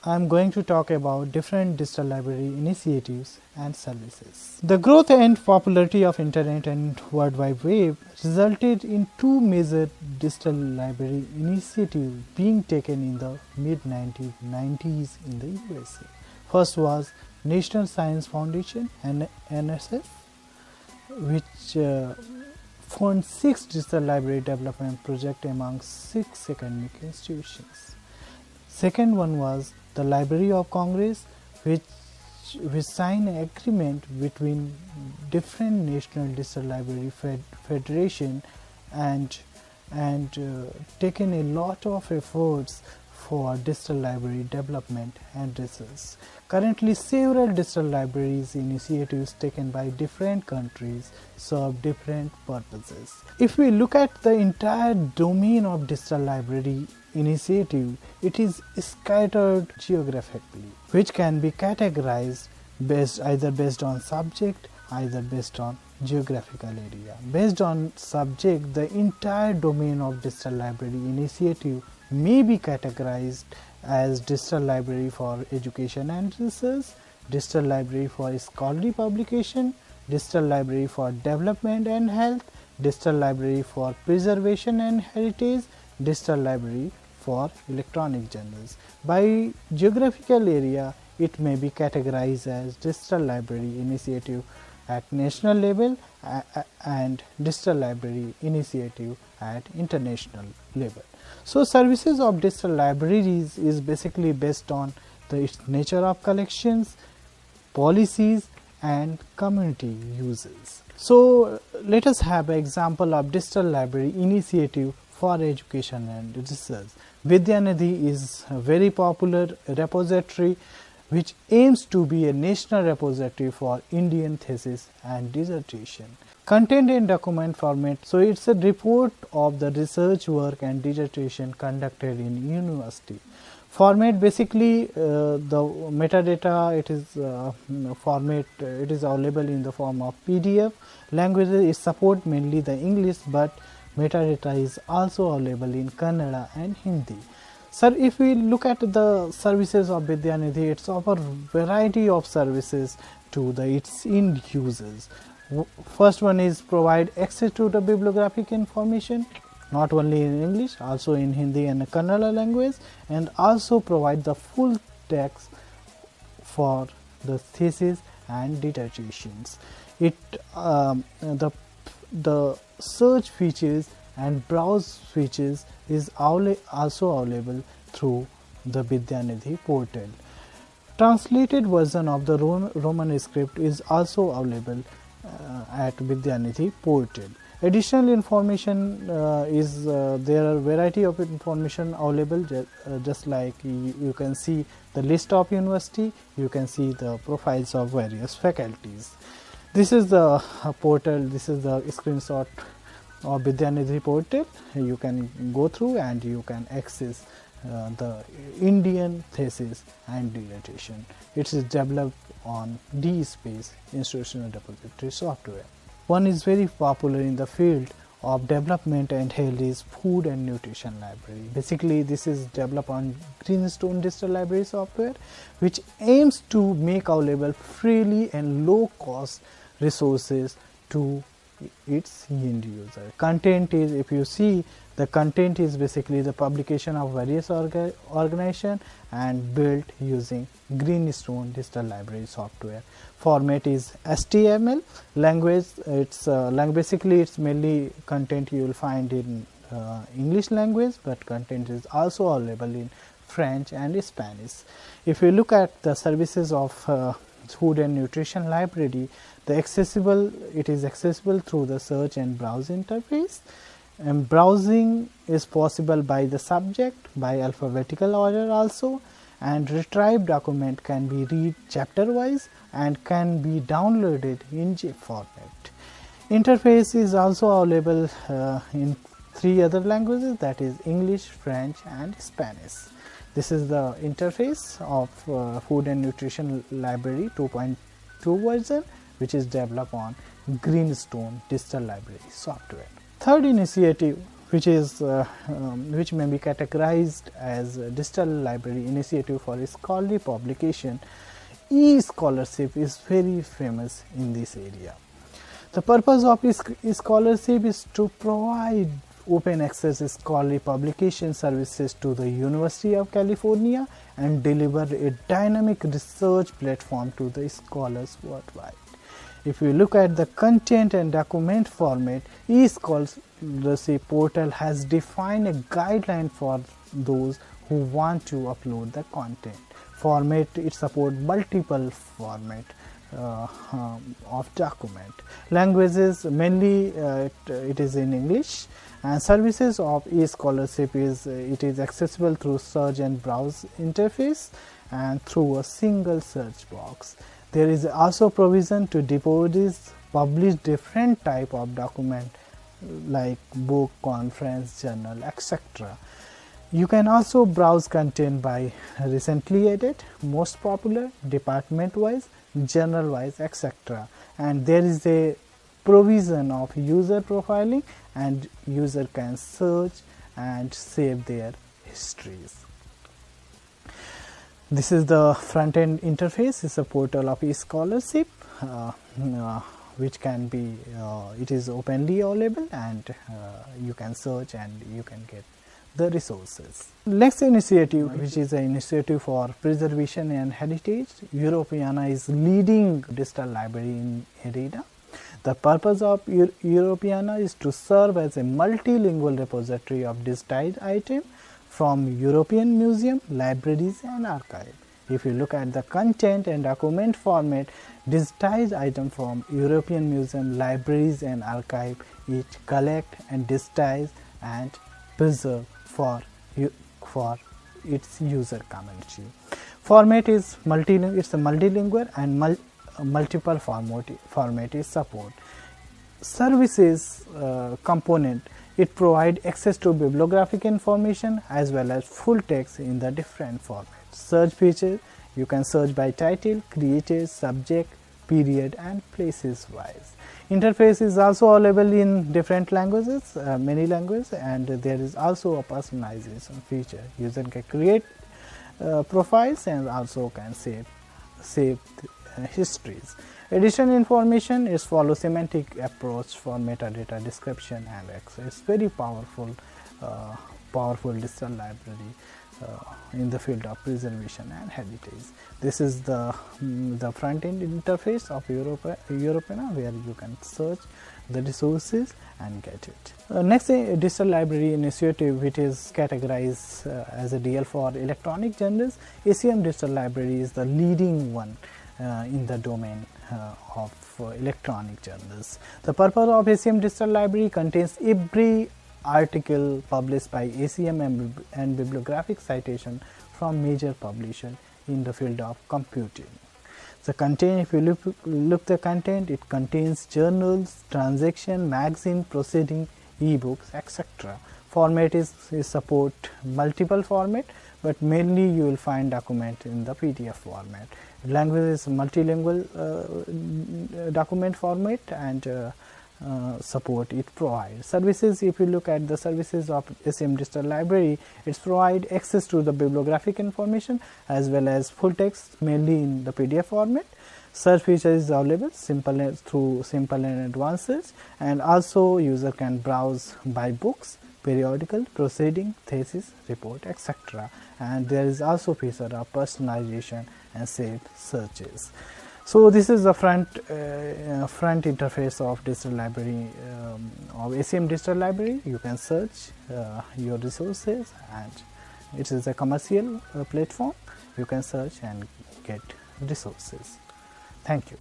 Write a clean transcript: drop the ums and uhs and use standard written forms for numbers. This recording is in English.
I am going to talk about different digital library initiatives and services. The growth and popularity of Internet and World Wide Web resulted in two major digital library initiatives being taken in the mid-1990s in the USA. First was National Science Foundation and NSF, which funds 6 digital library development projects among 6 academic institutions. Second one was the Library of Congress, which signed an agreement between different national digital library federation and taken a lot of efforts for digital library development and research. Currently, several digital libraries initiatives taken by different countries serve different purposes. If we look at the entire domain of digital library initiative, it is scattered geographically, which can be categorized either based on subject, either based on geographical area. Based on subject, the entire domain of digital library initiative may be categorized as digital library for education and research, digital library for scholarly publication, digital library for development and health, digital library for preservation and heritage, digital library for electronic journals. By geographical area, it may be categorized as digital library initiative at national level and digital library initiative at international level. So, services of digital libraries is basically based on its nature of collections, policies and community uses. So, let us have an example of digital library initiative for education and research. Vidyanidhi is a very popular repository which aims to be a national repository for Indian thesis and dissertation. Content in document format, so it's a report of the research work and dissertation conducted in university. Format, basically the metadata, it is format, it is available in the form of PDF. Languages, it support mainly the English, but metadata is also available in Kannada and Hindi. Sir, if we look at the services of Vidyanidhi, it's offer variety of services to its end users. First one is provide access to the bibliographic information, not only in English, also in Hindi and Kannada language, and also provide the full text for the thesis and dissertations. It the search features and browse features is also available through the Vidyanidhi portal. Translated version of the Roman script is also available at Vidyanidhi portal. Additional information is there are variety of information available, just like you can see the list of university, you can see the profiles of various faculties. This is the portal, this is the screenshot of Vidyanidhi portal. You can go through and you can access the Indian thesis and dissertation. It is developed on DSpace Institutional Repository software. One is very popular in the field of development and health is Food and Nutrition Library. Basically, this is developed on Greenstone Digital Library software, which aims to make available freely and low cost resources to its end user. Content is, if you see, the content is basically the publication of various organization and built using Greenstone Digital Library software. Format is HTML. Language, it's basically it's mainly content you will find in English language, but content is also available in French and Spanish. If you look at the services of Food and Nutrition Library, it is accessible through the search and browse interface, and browsing is possible by the subject, by alphabetical order also, and retrieved document can be read chapter wise and can be downloaded in GIF format. Interface is also available in 3 other languages, that is English, French and Spanish. This is the interface of Food and Nutrition Library 2.2 version, which is developed on Greenstone Digital Library software. Third initiative which may be categorized as a digital library initiative for scholarly publication. E-scholarship is very famous in this area. The purpose of scholarship is to provide open access scholarly publication services to the University of California and deliver a dynamic research platform to the scholars worldwide. If you look at the content and document format, eScholarship portal has defined a guideline for those who want to upload the content. Format, it supports multiple format of document. Languages, mainly it is in English. And services of eScholarship it is accessible through search and browse interface and through a single search box. There is also provision to publish different type of document like book, conference, journal, etc. You can also browse content by recently added, most popular, department wise, journal wise, etc. And there is a provision of user profiling, and user can search and save their histories. This is the front end interface. It's a portal of eScholarship which can be it is openly available, and you can search and you can get the resources. Next initiative, which is an initiative for preservation and heritage. Europeana is leading digital library in arena. The purpose of Europeana is to serve as a multilingual repository of digitized items from European museum, libraries and archives. If you look at the content and document format, digitized items from European museum, libraries and archive, it collect and digitize and preserve for its user community. Format is multilingual. It's a multilingual and multiple format is support. Services component, it provide access to bibliographic information as well as full text in the different formats. Search feature, you can search by title, creator, subject, period and places wise. Interface is also available in different languages, many languages, and there is also a personalization feature. User can create profiles and also can save histories. Additional information is follow semantic approach for metadata description and access. Very powerful digital library in the field of preservation and heritage. This is the front end interface of Europeana, where you can search the resources and get it. Next, a digital library initiative which is categorized as a DL for electronic journals. ACM Digital Library is the leading one in the domain of electronic journals. The purpose of ACM Digital Library contains every article published by ACM and bibliographic citation from major publishers in the field of computing. The content, if you look the content, it contains journals, transaction, magazine, proceeding, ebooks, etc. Format is support multiple format, but mainly you will find document in the PDF format. Language is multilingual document format, and support it provides. Services, if you look at the services of ACM Digital Library, it provides access to the bibliographic information as well as full text, mainly in the PDF format. Search feature is available through simple and advanced search, and also user can browse by books, periodical, proceeding, thesis, report, etc. And there is also feature of personalization and saved searches. So this is the front interface of digital library of ACM Digital Library. You can search your resources, and it is a commercial platform. You can search and get resources. Thank you.